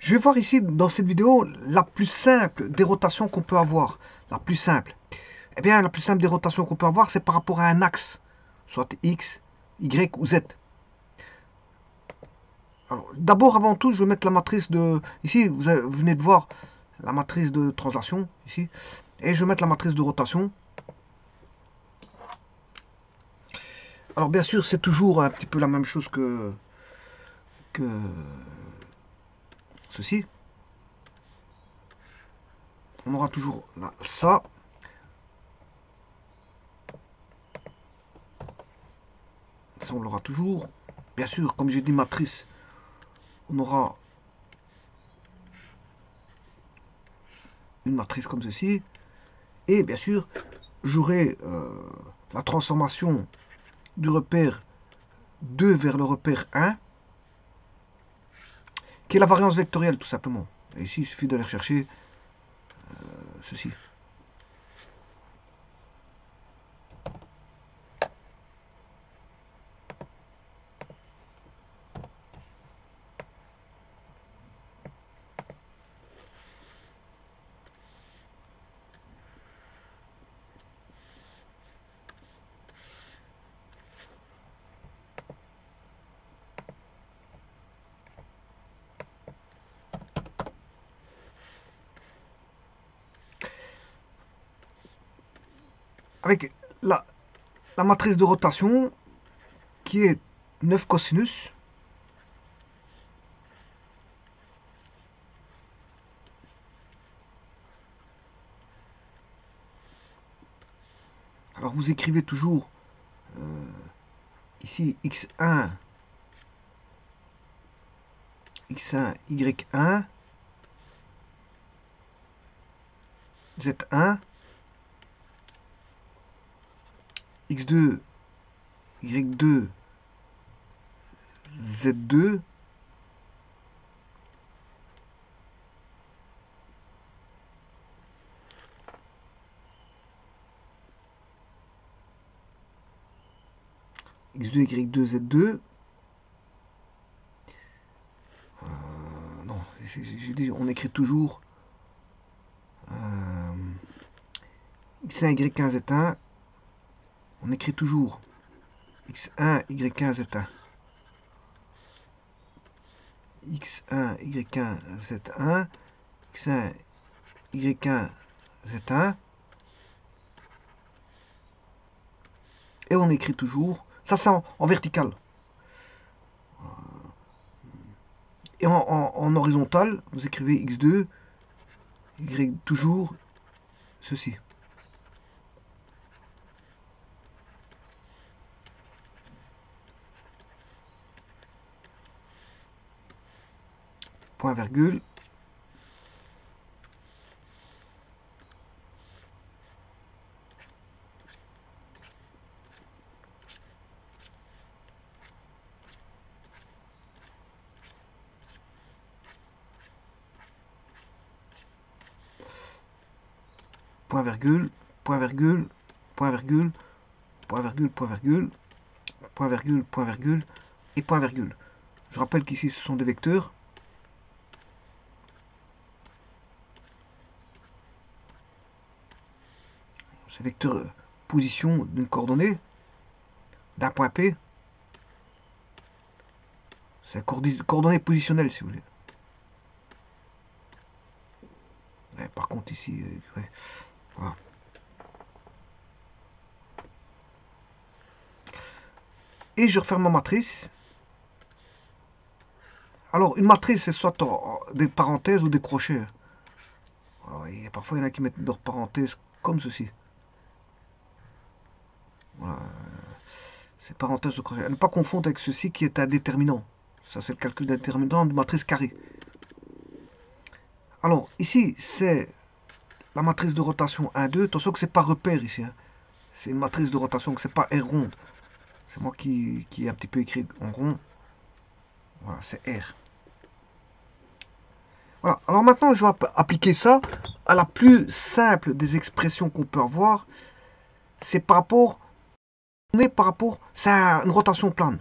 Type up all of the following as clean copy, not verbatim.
Je vais voir ici dans cette vidéo la plus simple des rotations qu'on peut avoir. La plus simple. Eh bien, la plus simple des rotations qu'on peut avoir, c'est par rapport à un axe. Soit X, Y ou Z. Alors, d'abord, avant tout, je vais mettre la matrice de... Ici, vous venez de voir la matrice de translation, ici. Et je vais mettre la matrice de rotation. Alors, bien sûr, c'est toujours un petit peu la même chose que ceci. On aura toujours là, ça. Ça, on l'aura toujours. Bien sûr, comme j'ai dit matrice, on aura une matrice comme ceci. Et bien sûr, j'aurai la transformation du repère 2 vers le repère 1, qui est la variance vectorielle tout simplement. Et ici, il suffit d'aller chercher ceci. Avec la matrice de rotation qui est 9 cosinus. Alors vous écrivez toujours ici x1, y1, z1, x2, y2, z2, x2, y2, z2. Non, j'ai dit, on écrit toujours x1, y1, z1. On écrit toujours x1, y1, z1. x1, y1, z1. x1, y1, z1. Et on écrit toujours, ça c'est en vertical. Et en horizontal, vous écrivez x2, y toujours ceci. Point virgule. Point virgule, point virgule, point virgule, point virgule, point virgule, point virgule, point virgule et point virgule. Je rappelle qu'ici ce sont des vecteurs. C'est vecteur position d'une coordonnée, d'un point P. C'est coordonnée positionnelle si vous voulez. Ouais, par contre ici, ouais, voilà. Et je referme ma matrice. Alors, une matrice, c'est soit des parenthèses ou des crochets. Alors, parfois, il y en a qui mettent leurs parenthèses comme ceci. Voilà. Ces parenthèses de crochet. À ne pas confondre avec ceci qui est un déterminant. Ça, c'est le calcul d'un déterminant de matrice carrée. Alors, ici, c'est la matrice de rotation 1, 2. Attention que c'est pas repère ici. Hein. C'est une matrice de rotation, que c'est pas R ronde. C'est moi qui ai un petit peu écrit en rond. Voilà, c'est R. Voilà. Alors maintenant, je vais appliquer ça à la plus simple des expressions qu'on peut avoir. C'est par rapport... c'est une rotation plane.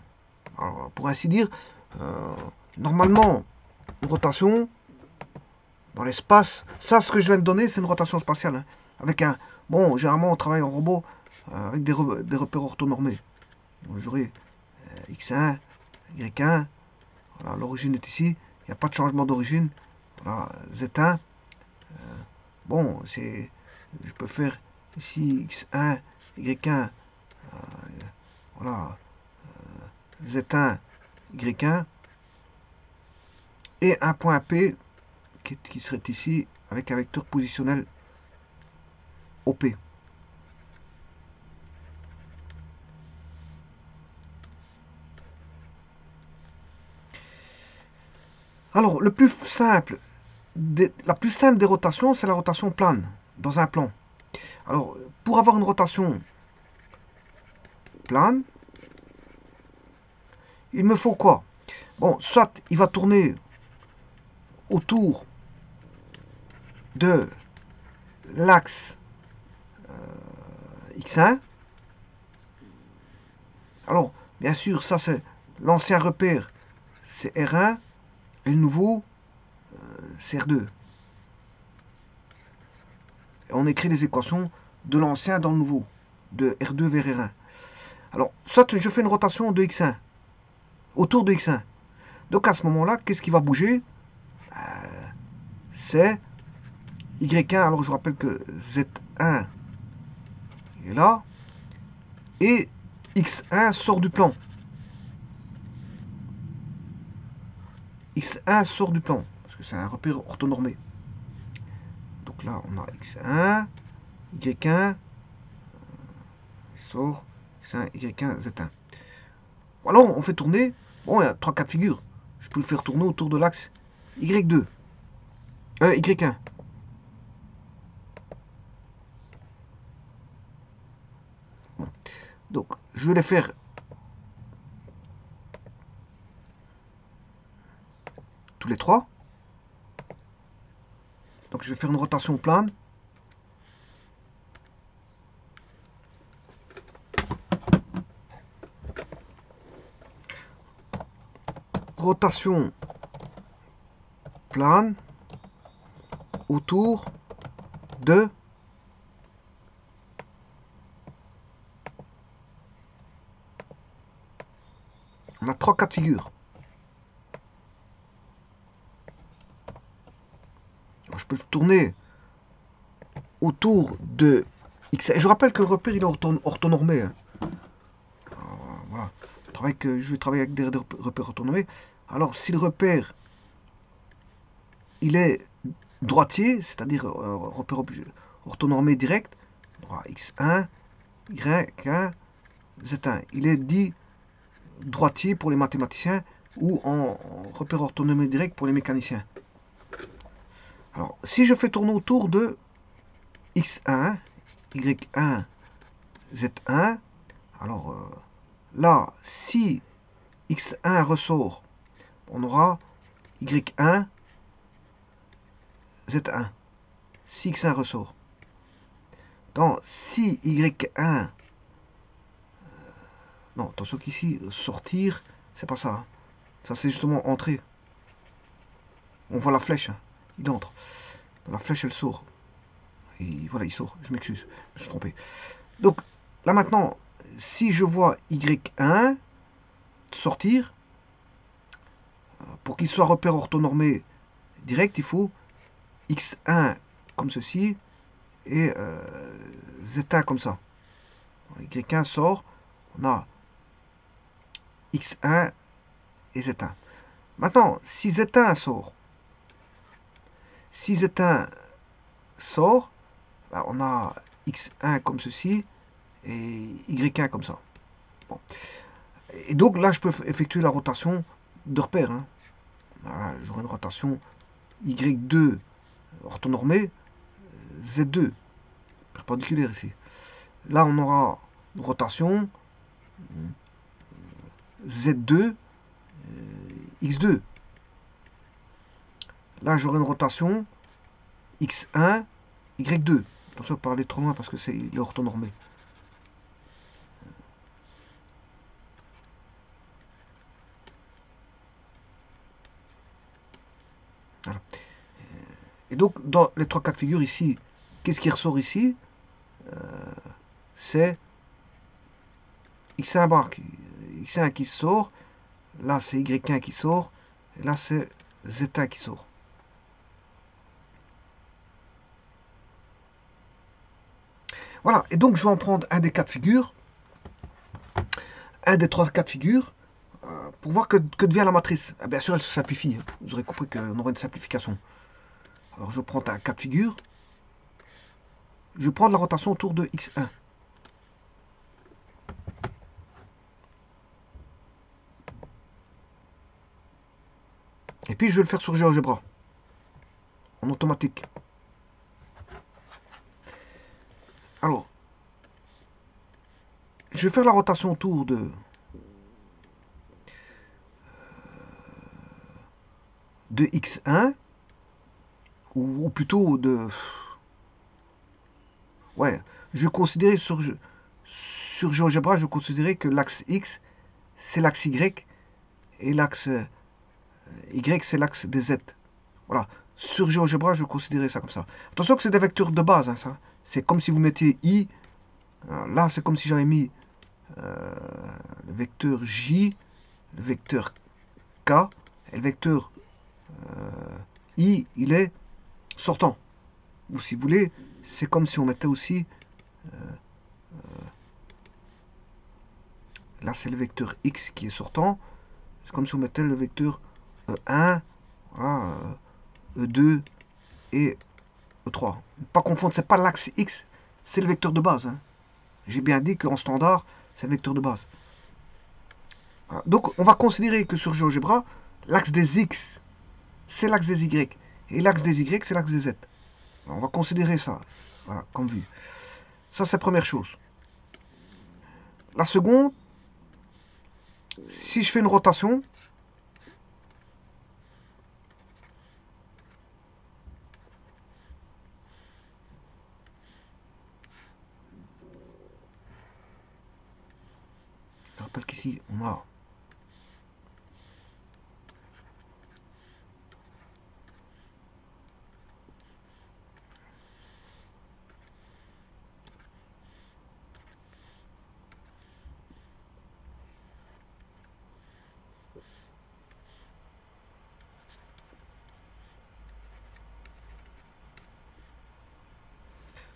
Alors, pour ainsi dire, normalement, une rotation, dans l'espace. Ça, ce que je viens de donner, c'est une rotation spatiale. Hein. Avec un... Bon, généralement, on travaille en robot avec des repères orthonormés. J'aurai x1, y1. Voilà, l'origine est ici. Il n'y a pas de changement d'origine. Voilà, z1. Bon, c'est... Je peux faire ici x1, y1. Voilà. z1, y1. Et un point P qui serait ici avec un vecteur positionnel OP. Alors, le plus simple, la plus simple des rotations, c'est la rotation plane, dans un plan. Alors, pour avoir une rotation plane, il me faut quoi? Bon, soit il va tourner autour de l'axe X1. Alors, bien sûr, ça c'est l'ancien repère, c'est R1, et le nouveau, c'est R2. Et on écrit les équations de l'ancien dans le nouveau, de R2 vers R1. Alors, soit je fais une rotation de X1, autour de X1. Donc à ce moment-là, qu'est-ce qui va bouger? C'est Y1. Alors je rappelle que Z1 est là. Et X1 sort du plan. X1 sort du plan. Parce que c'est un repère orthonormé. Donc là, on a X1, Y1, sort, X1, Y1, Z1. Alors, on fait tourner. Bon, il y a 3 cas de figure. Je peux le faire tourner autour de l'axe Y2. Y1. Donc, je vais les faire tous les 3. Donc, je vais faire une rotation plane. Rotation plane autour de on a 3 cas de figure. Je peux tourner autour de X. Et je rappelle que le repère il est orthonormé. Hein. Voilà. Je vais travailler avec des repères orthonormés. Alors si le repère il est droitier, c'est-à-dire repère orthonormé direct, X1, Y1, Z1. Il est dit droitier pour les mathématiciens ou en repère orthonormé direct pour les mécaniciens. Alors, si je fais tourner autour de X1, Y1, Z1, alors là, si X1 ressort, on aura Y1, Z1. Si X1 ressort. Donc, si Y1... Non, attention qu'ici, sortir, c'est pas ça. Hein. Ça, c'est justement entrer. On voit la flèche. Hein. Il entre. La flèche, elle sort. Et voilà, il sort. Je m'excuse. Je me suis trompé. Donc, là maintenant, si je vois Y1 sortir, pour qu'il soit repère orthonormé direct, il faut X1 comme ceci et Z1 comme ça. Y1 sort, on a X1 et Z1. Maintenant, si Z1 sort, ben, on a X1 comme ceci et Y1 comme ça. Bon. Et donc là, je peux effectuer la rotation de repère. Hein. Voilà, j'aurai une rotation Y2 orthonormée, Z2 perpendiculaire ici. Là, on aura une rotation Z2 X2. Là, j'aurai une rotation X1 Y2. Attention à parler trop loin parce que c'est orthonormé. Voilà. Et donc, dans les trois cas de figure ici, qu'est-ce qui ressort ici? C'est x1 bar, x1 qui sort, là c'est y1 qui sort, et là c'est z1 qui sort. Voilà, et donc je vais en prendre un des cas de figure, un des trois cas de figure, pour voir que devient la matrice. Bien sûr, elle se simplifie, hein. Vous aurez compris qu'on aura une simplification. Alors je prends un cas de figure, je prends la rotation autour de x1. Et puis je vais le faire sur GeoGebra, en automatique. Alors, je vais faire la rotation autour de x1, ou plutôt de... Ouais, je considérais sur GeoGebra, je considérais que l'axe x, c'est l'axe y, et l'axe y, c'est l'axe des z. Voilà. Sur GeoGebra, je considérais ça comme ça. Attention que c'est des vecteurs de base, hein, ça. C'est comme si vous mettiez i. Là, c'est comme si j'avais mis le vecteur j, le vecteur k, et le vecteur i, il est sortant. Ou si vous voulez, c'est comme si on mettait aussi... là, c'est le vecteur x qui est sortant. C'est comme si on mettait le vecteur E1, voilà, E2 et E3. Pas confondre, c'est pas l'axe X, c'est le vecteur de base. Hein. J'ai bien dit qu'en standard, c'est le vecteur de base. Voilà. Donc, on va considérer que sur GeoGebra, l'axe des X, c'est l'axe des Y. Et l'axe des Y, c'est l'axe des Z. Alors, on va considérer ça, voilà, comme vue. Ça, c'est la première chose. La seconde, si je fais une rotation, je rappelle qu'ici, on a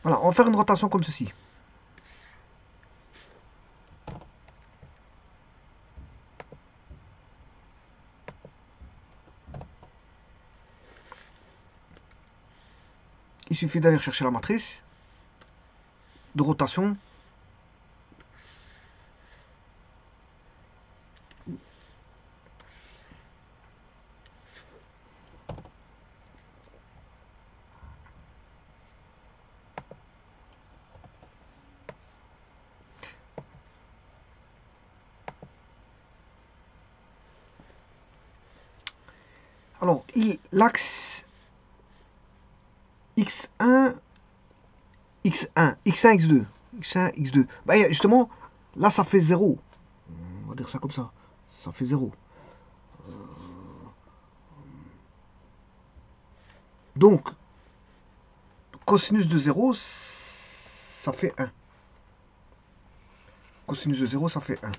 voilà, on va faire une rotation comme ceci. Il suffit d'aller chercher la matrice de rotation. Alors, l'axe X1, X1, X1, X2, X1, X2. Bah, justement, là, ça fait 0. On va dire ça comme ça. Ça fait 0. Donc, cosinus de 0, ça fait 1. Cosinus de 0, ça fait 1.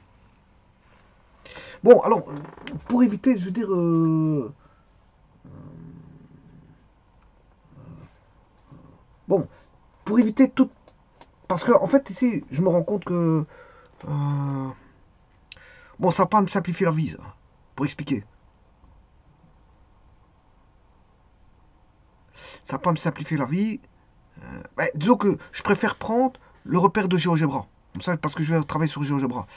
Bon, alors, pour éviter, je veux dire... bon, pour éviter tout... Parce que, en fait, ici, je me rends compte que... bon, ça va pas me simplifier la vie, ça, pour expliquer. Ça va pas me simplifier la vie. Bah, disons que je préfère prendre le repère de GeoGebra. Comme ça, parce que je vais travailler sur GeoGebra.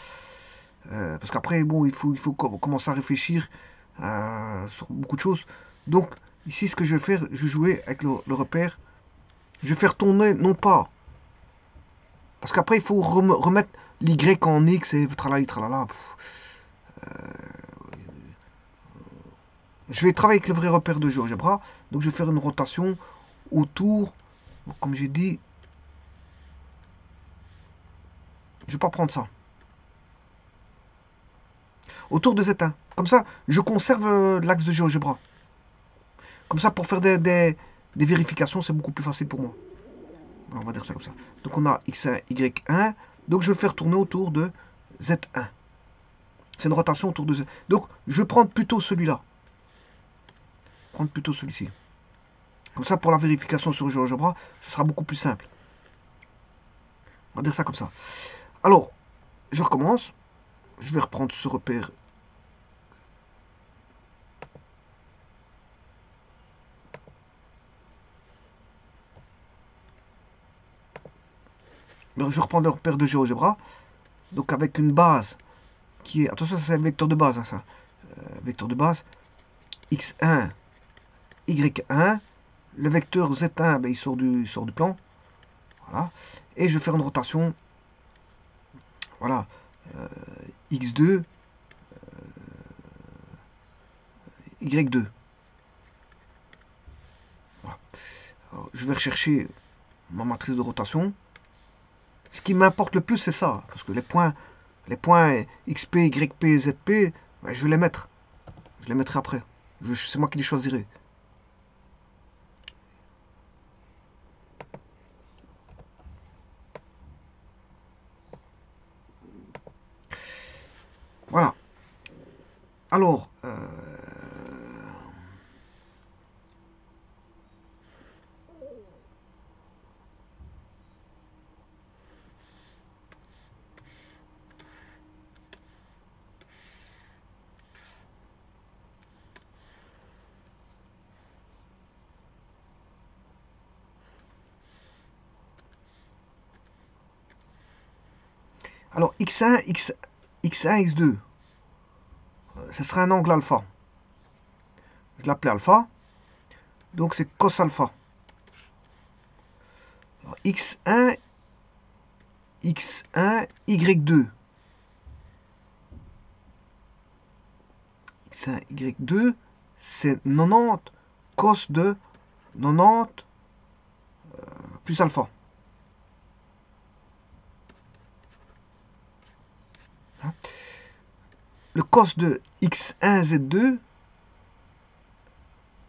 Parce qu'après, bon, il faut commencer à réfléchir sur beaucoup de choses. Donc, ici, ce que je vais faire, je vais jouer avec le repère. Je vais faire tourner, non pas. Parce qu'après, il faut remettre l'Y en X et tralala, tralala. Je vais travailler avec le vrai repère de GeoGebra. Donc, je vais faire une rotation autour, comme j'ai dit. Je ne vais pas prendre ça. Autour de Z1. Comme ça, je conserve l'axe de GeoGebra. Comme ça, pour faire des des vérifications, c'est beaucoup plus facile pour moi. Alors, on va dire ça comme ça. Donc on a x1, y1. Donc je vais le faire tourner autour de z1. C'est une rotation autour de z. Donc je vais prendre plutôt celui-là. Prendre plutôt celui-ci. Comme ça, pour la vérification sur GeoGebra, ce sera beaucoup plus simple. On va dire ça comme ça. Alors, je recommence. Je vais reprendre ce repère. Donc, je reprends le repère de GeoGebra. Donc avec une base qui est... Attention, c'est le vecteur de base. Hein, ça. Vecteur de base. x1, y1. Le vecteur z1, ben, il sort du plan. Voilà. Et je vais faire une rotation. Voilà. x2, y2. Voilà. Alors, je vais rechercher ma matrice de rotation. Ce qui m'importe le plus, c'est ça. Parce que les points XP, YP, ZP, ben, je vais les mettre. Je les mettrai après. C'est moi qui les choisirai. Voilà. Alors, x1, x1, x2, ce sera un angle alpha. Je l'appelais alpha. Donc c'est cos alpha. Alors, x1, x1, y2. x1, y2, c'est 90 cos de 90 plus alpha. Hein. Le cos de x1, z2,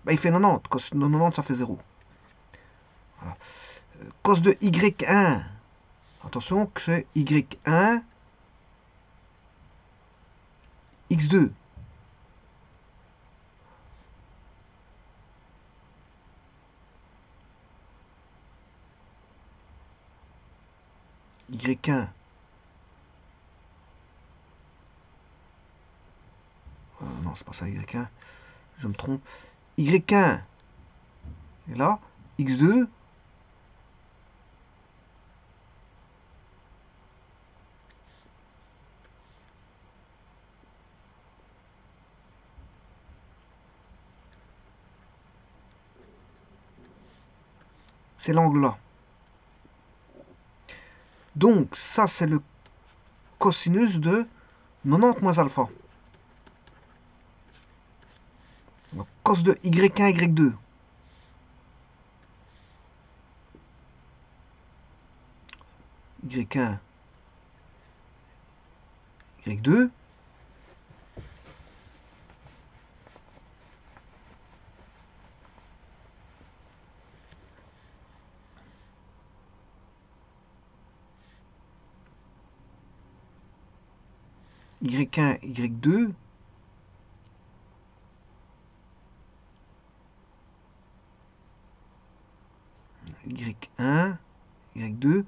ben, il fait 90. Cos de 90, ça fait 0. Voilà. Cos de y1, attention que c'est y1, x2. y1. Non, c'est pas ça, y1. Je me trompe. y1. Et là, x2. C'est l'angle là. Donc, ça, c'est le cosinus de 90 moins alpha. Donc, cos de y1, y2. y1, y2. y1, y2. y1, y2.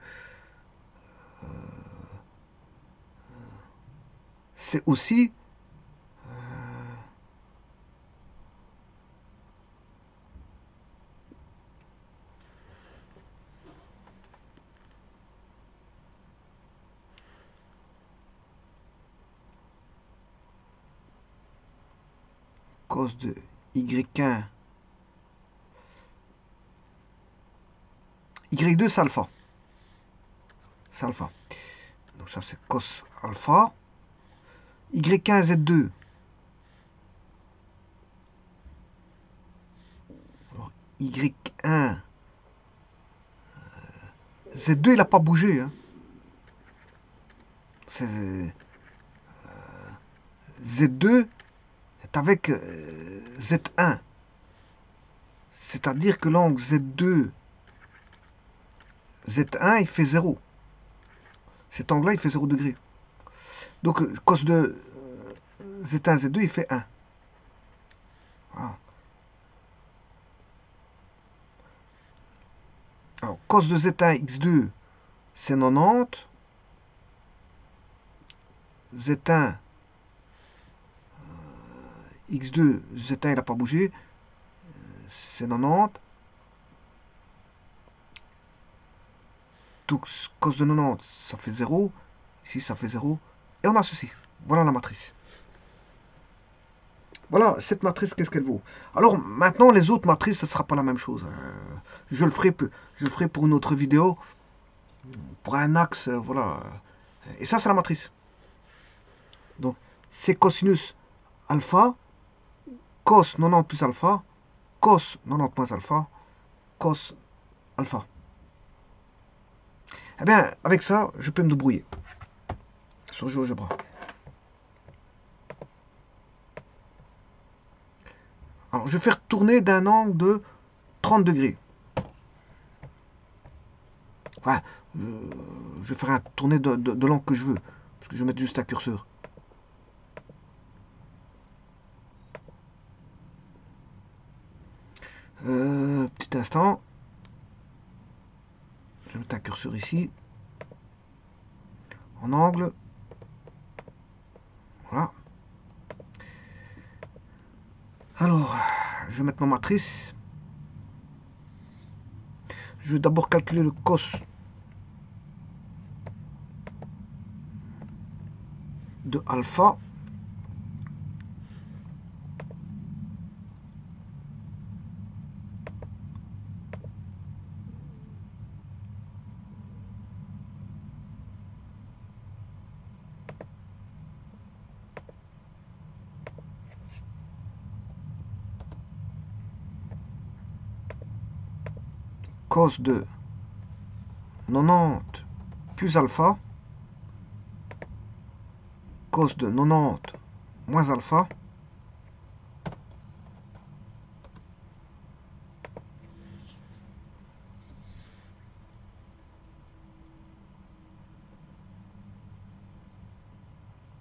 C'est aussi cos de y1, y2, c'est alpha. C'est alpha. Donc ça, c'est cos alpha. y1, z2. Alors, y1, z2, il n'a pas bougé. Hein. C'est Z2 est avec Z1. C'est-à-dire que l'angle Z2, Z1, il fait 0. Cet angle-là, il fait 0 degré. Donc, cos de Z1, Z2, il fait 1. Voilà. Alors, cos de Z1, X2, c'est 90. Z1, X2, Z1, il n'a pas bougé. C'est 90. Donc, cos de 90, ça fait 0. Ici, ça fait 0. Et on a ceci. Voilà la matrice. Voilà, cette matrice, qu'est-ce qu'elle vaut? Alors, maintenant, les autres matrices, ce ne sera pas la même chose. Je le ferai pour une autre vidéo. Pour un axe, voilà. Et ça, c'est la matrice. Donc, c'est cosinus alpha, cos 90 plus alpha, cos 90 moins alpha, cos alpha. Eh bien, avec ça, je peux me débrouiller sur GeoGebra. Alors, je vais faire tourner d'un angle de 30 degrés. Enfin, je vais faire un tourner de l'angle que je veux. Parce que je vais mettre juste un curseur. Petit instant. Je vais mettre un curseur ici. En angle. Voilà. Alors, je vais mettre ma matrice. Je vais d'abord calculer le cos de alpha. Cos de 90 plus alpha, cos de 90 moins alpha,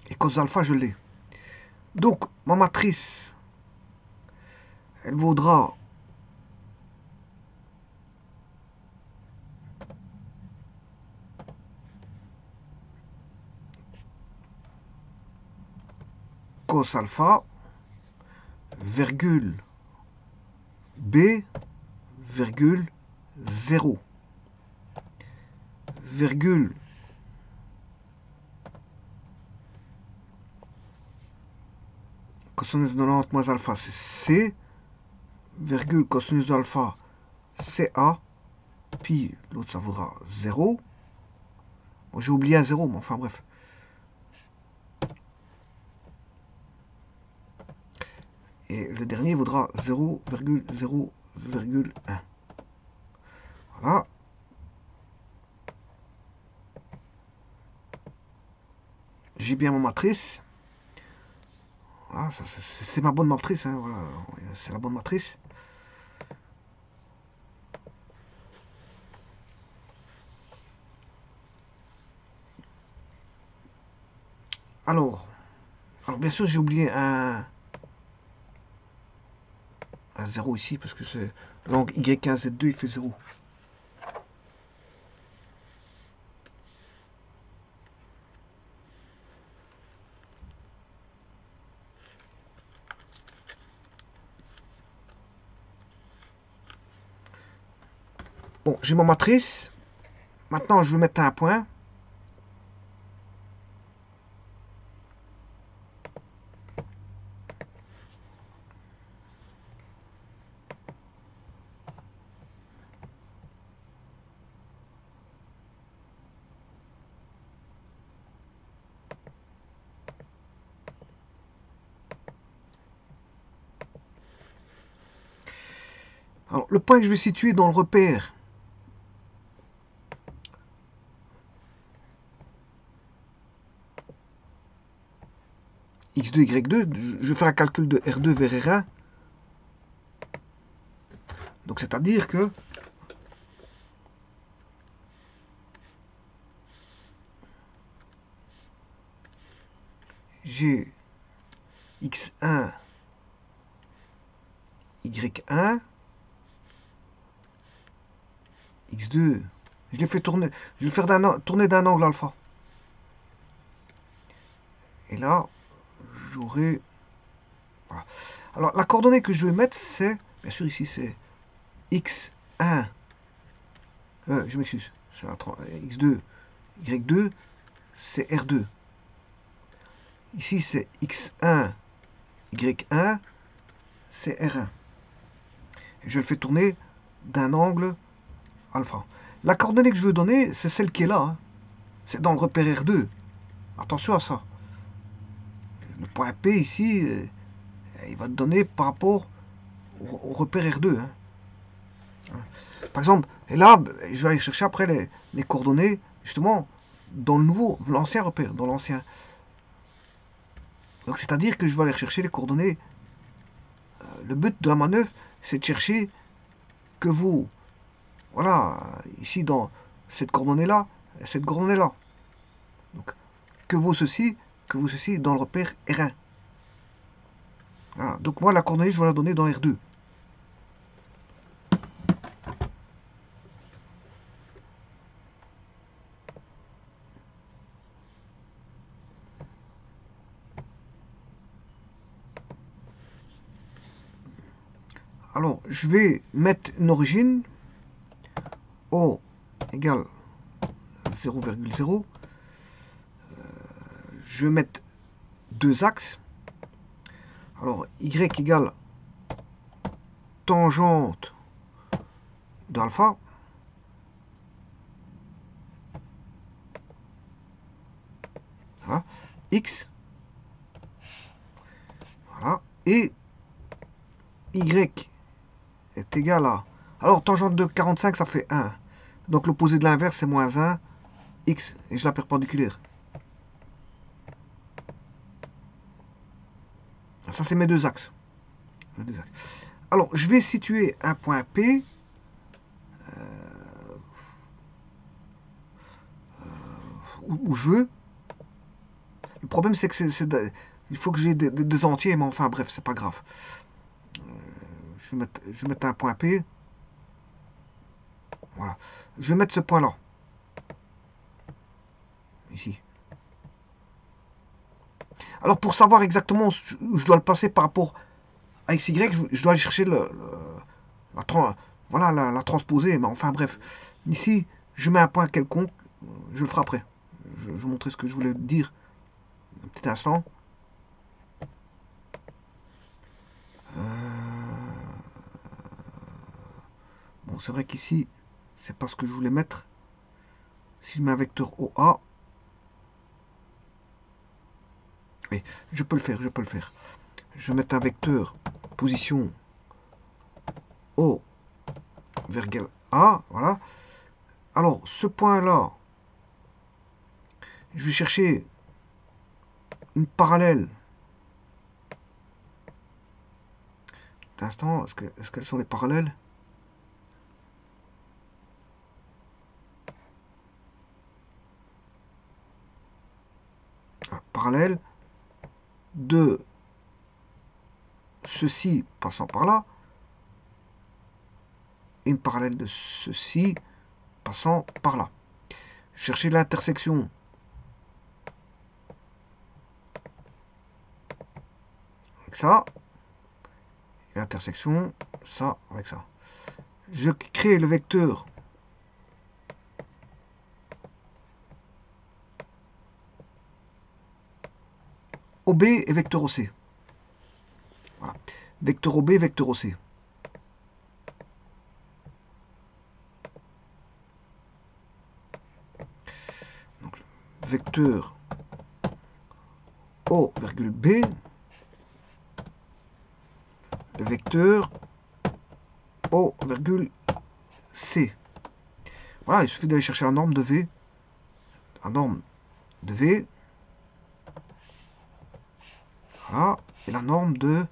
et cos alpha, je l'ai. Donc, ma matrice, elle vaudra cos alpha, virgule B, virgule 0, virgule cosinus de 90 moins alpha, c'est C, virgule cosinus de alpha, c'est A, puis l'autre ça vaudra 0. Bon, j'ai oublié un 0, mais enfin bref. Et le dernier vaudra 0,0,1. Voilà. J'ai bien ma matrice. Voilà, c'est ma bonne matrice. Hein, voilà, c'est la bonne matrice. Alors bien sûr, j'ai oublié un 0 ici, parce que c'est l'angle Y15Z2, il fait 0. Bon, j'ai ma matrice. Maintenant, je vais mettre un point. Alors, le point que je vais situer dans le repère X2, Y2, je vais faire un calcul de R2 vers R1. Donc c'est-à-dire que j'ai x1, y1, x2. Je l'ai fait tourner, je vais le faire tourner d'un angle alpha. Et là, j'aurai... Voilà. Alors, la coordonnée que je vais mettre, c'est... Bien sûr, ici, c'est x1. Je m'excuse. C'est x2, y2, c'est r2. Ici, c'est x1, y1, c'est r1. Et je le fais tourner d'un angle alpha. La coordonnée que je veux donner, c'est celle qui est là. Hein. C'est dans le repère R2. Attention à ça. Le point P ici, il va te donner par rapport au repère R2. Hein. Par exemple, et là, je vais aller chercher après les coordonnées, justement, dans le nouveau, l'ancien repère, dans l'ancien. Donc c'est-à-dire que je vais aller chercher les coordonnées. Le but de la manœuvre, c'est de chercher que vous, voilà, ici dans cette coordonnée-là, cette coordonnée-là. Donc, que vaut ceci dans le repère R1. Voilà. Donc moi, la coordonnée, je vais la donner dans R2. Alors, je vais mettre une origine O égale 0,0. Je vais mettre deux axes. Alors, Y égale tangente d'alpha. Voilà. X. Voilà. Et Y est égal à... Alors, tangente de 45, ça fait 1. Donc, l'opposé de l'inverse, c'est moins 1. X. Et je la perpendiculaire. Ça, c'est mes deux axes. Alors, je vais situer un point P où je veux. Le problème, c'est que il faut que j'ai des entiers, mais enfin, bref, c'est pas grave. Je vais mettre un point P. Voilà. Je vais mettre ce point-là. Ici. Alors, pour savoir exactement où je dois le placer par rapport à XY, je dois aller chercher la transposer. Mais enfin, bref. Ici, je mets un point quelconque. Je le ferai après. Je vais vous montrer ce que je voulais dire. Un petit instant. Bon, c'est vrai qu'ici, c'est pas ce que je voulais mettre. Si je mets un vecteur OA, oui, je peux le faire. Je vais mettre un vecteur position O virgule A, voilà. Alors, ce point-là, je vais chercher une parallèle. Un instant, est-ce qu'elles sont les parallèles? Parallèle de ceci passant par là et une parallèle de ceci passant par là. Chercher l'intersection avec ça et l'intersection ça avec ça. Je crée le vecteur OB et vecteur OC. Voilà. Vecteur OB, vecteur OC. Donc, vecteur O, B, le vecteur O, C. Voilà, il suffit d'aller chercher la norme de V. La norme de V. Voilà, et la norme de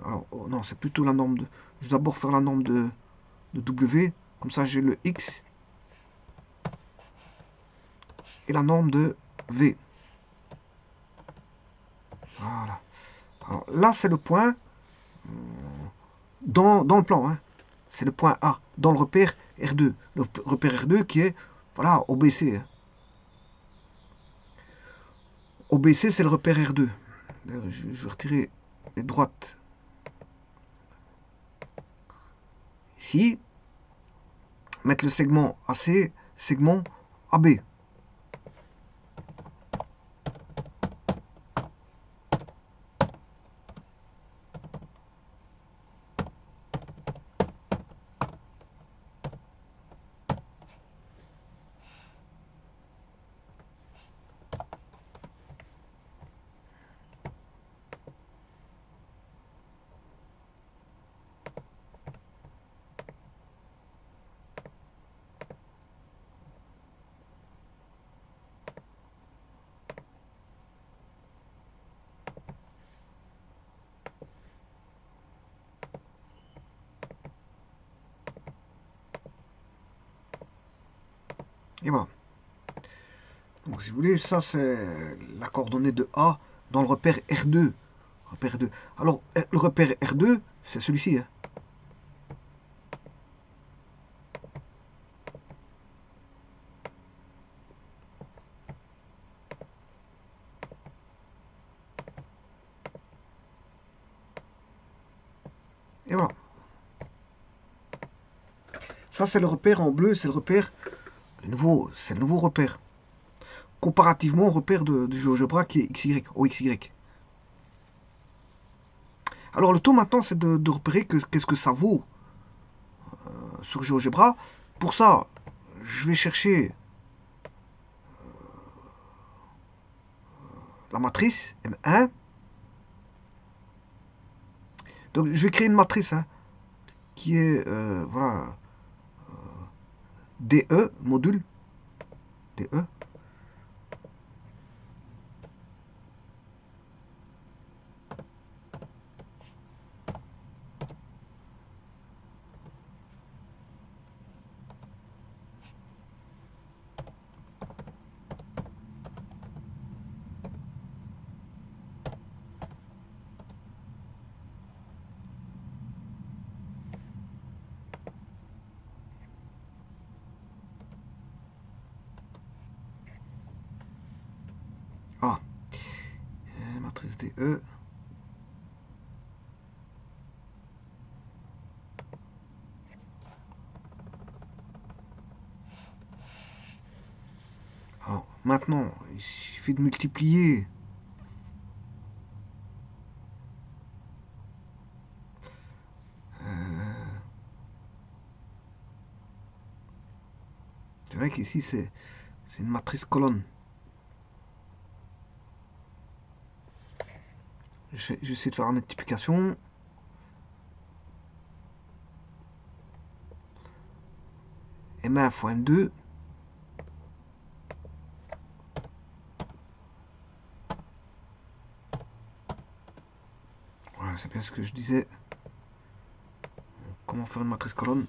Alors, oh, non, c'est plutôt la norme de... Je vais d'abord faire la norme de W. Comme ça, j'ai le X et la norme de V. Voilà. Alors là, c'est le point dans le plan. Hein. C'est le point A, dans le repère R2. Le repère R2 qui est, voilà, OBC. Hein. OBC, c'est le repère R2. Je vais retirer les droites ici. Mettre le segment AC, segment AB. Et voilà. Donc si vous voulez, ça c'est la coordonnée de A dans le repère R2. Repère R2. Alors, le repère R2, c'est celui-ci. Hein. Et voilà. Ça c'est le repère en bleu, c'est le repère, c'est le nouveau repère. Comparativement au repère de GeoGebra qui est XY, OXY. Alors le tout maintenant c'est de repérer qu'est-ce que ça vaut sur GeoGebra. Pour ça, je vais chercher la matrice M1. Donc je vais créer une matrice hein, qui est voilà DE, module DE. Ah, matrice DE. Alors maintenant, il suffit de multiplier c'est vrai qu'ici c'est une matrice colonne. J'essaie de faire la multiplication. M1 fois M2. Voilà, c'est bien ce que je disais. Comment faire une matrice colonne?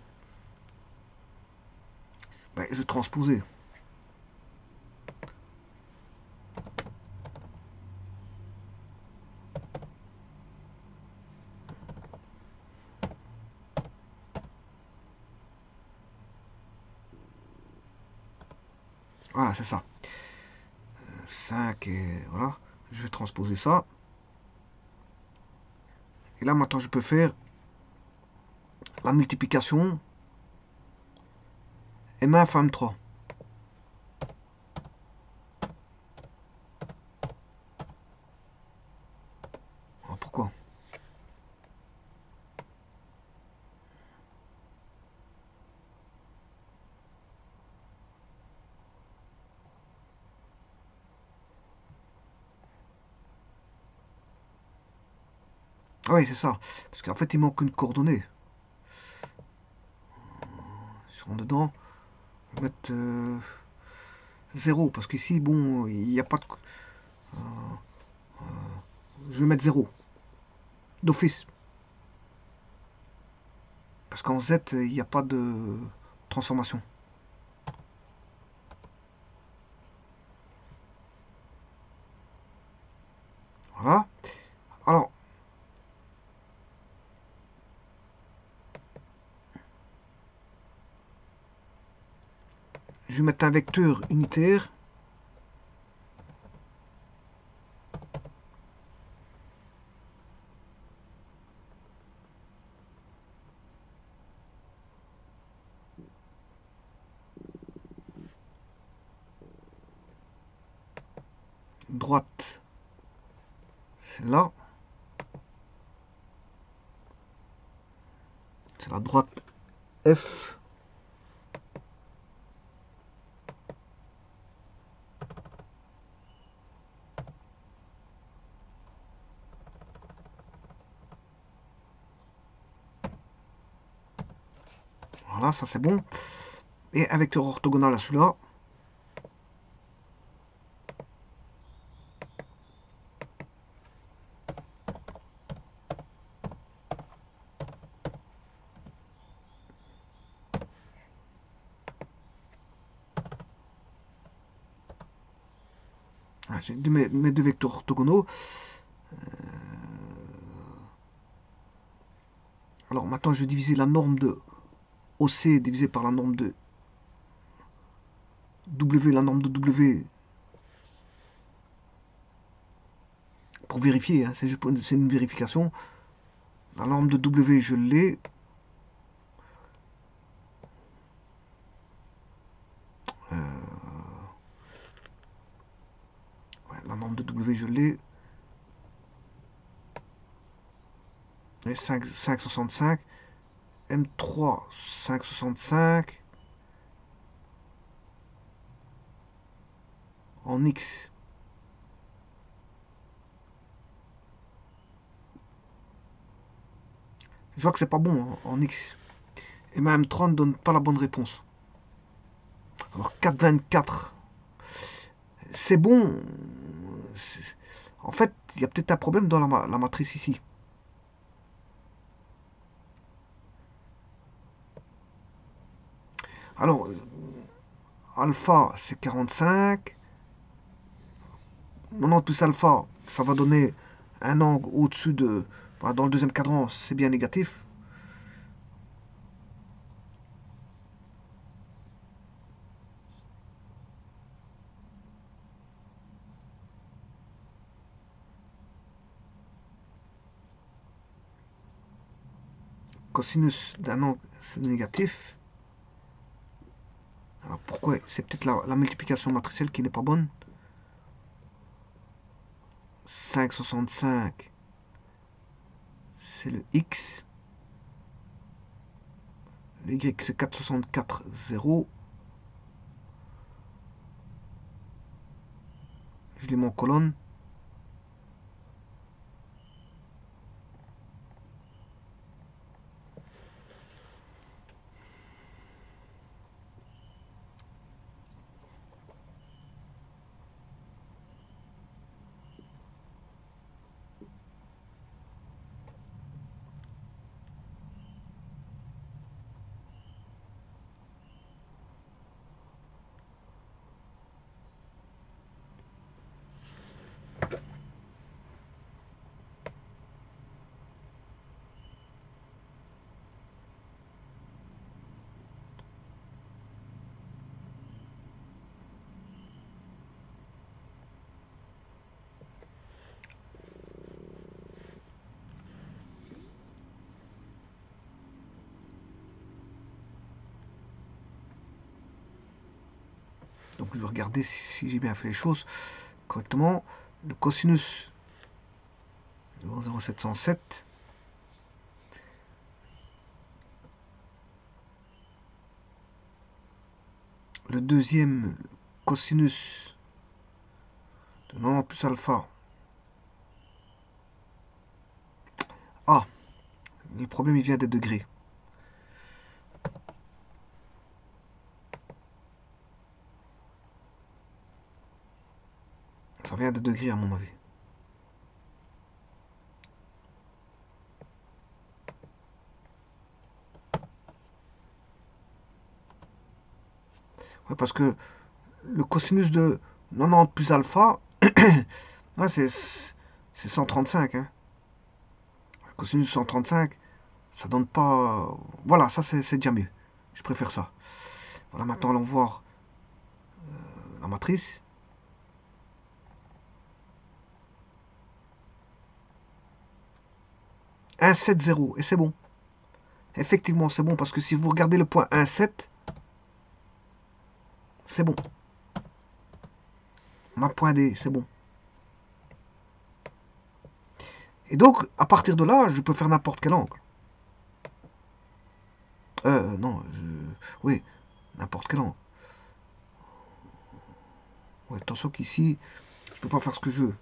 Ben, je vais transposer. Voilà, c'est ça. 5 et voilà. Je vais transposer ça. Et là, maintenant, je peux faire la multiplication M1 fois M3. Alors, pourquoi? Ah oui, c'est ça. Parce qu'en fait, il manque une coordonnée. Ils sont dedans. Je vais mettre 0. Parce qu'ici, bon, il n'y a pas de... je vais mettre 0. D'office. Parce qu'en Z, il n'y a pas de transformation. Voilà. Alors, je vais mettre un vecteur unitaire. Droite, c'est là. C'est la droite F. Voilà, ça c'est bon. Et un vecteur orthogonal à celui-là. Ah, j'ai mes deux vecteurs orthogonaux. Alors maintenant, je vais diviser la norme de OC divisé par la norme de W, la norme de W, pour vérifier, hein, c'est une vérification. La norme de W, je l'ai. Ouais, la norme de W, je l'ai. 5,65. M3, 5,65. En X. Je vois que c'est pas bon hein, en X. Et ma M3 ne donne pas la bonne réponse. Alors 4,24. C'est bon. En fait, il y a peut-être un problème dans la matrice ici. Alors, alpha, c'est 45. 90 plus alpha, ça va donner un angle au-dessus de... Enfin, dans le deuxième cadran, c'est bien négatif. Cosinus d'un angle, c'est négatif. Alors pourquoi? C'est peut-être la multiplication matricielle qui n'est pas bonne. 5,65, c'est le X. Le Y, c'est 4,64, 0. Je l'ai mis en colonne. Donc je vais regarder si j'ai bien fait les choses correctement. Le cosinus de 0,707. Le deuxième, cosinus de 90 plus alpha. Ah, le problème il vient des degrés. Ça vient des degrés à mon avis. Ouais, parce que le cosinus de 90 plus alpha, ouais, c'est 135. Hein. Le cosinus de 135, ça donne pas. Voilà, ça c'est déjà mieux. Je préfère ça. Voilà, maintenant allons voir la matrice. 1,7,0. Et c'est bon. Effectivement, c'est bon parce que si vous regardez le point 1,7, c'est bon. Ma point D, c'est bon. Et donc, à partir de là, je peux faire n'importe quel angle. Non, oui, n'importe quel angle. Ouais, attention qu'ici, je peux pas faire ce que je veux.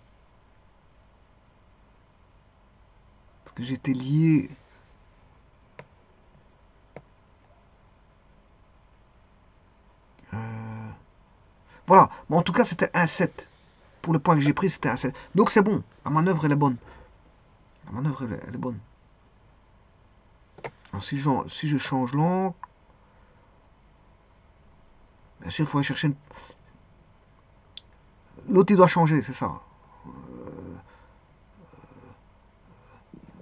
Parce que j'étais lié. Euh, Voilà. Mais en tout cas, c'était 1,7. Pour le point que j'ai pris, c'était 1,7. Donc c'est bon. La manœuvre, elle est bonne. La manœuvre, elle est bonne. Alors, si je change l'angle, bien sûr, il faut aller chercher une... L'autre, il doit changer, c'est ça.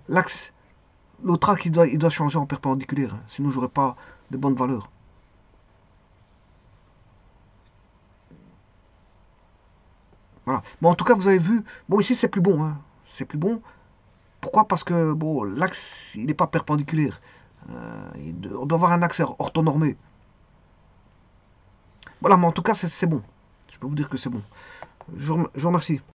L'axe, l'autre axe, il doit changer en perpendiculaire. Hein. Sinon, j'aurais pas de bonnes valeurs. Voilà. Mais en tout cas, vous avez vu, bon, ici, c'est plus bon. Hein. C'est plus bon. Pourquoi? Parce que, bon, l'axe, il n'est pas perpendiculaire. On doit avoir un axe orthonormé. Voilà, mais en tout cas, c'est bon. Je peux vous dire que c'est bon. Je vous remercie.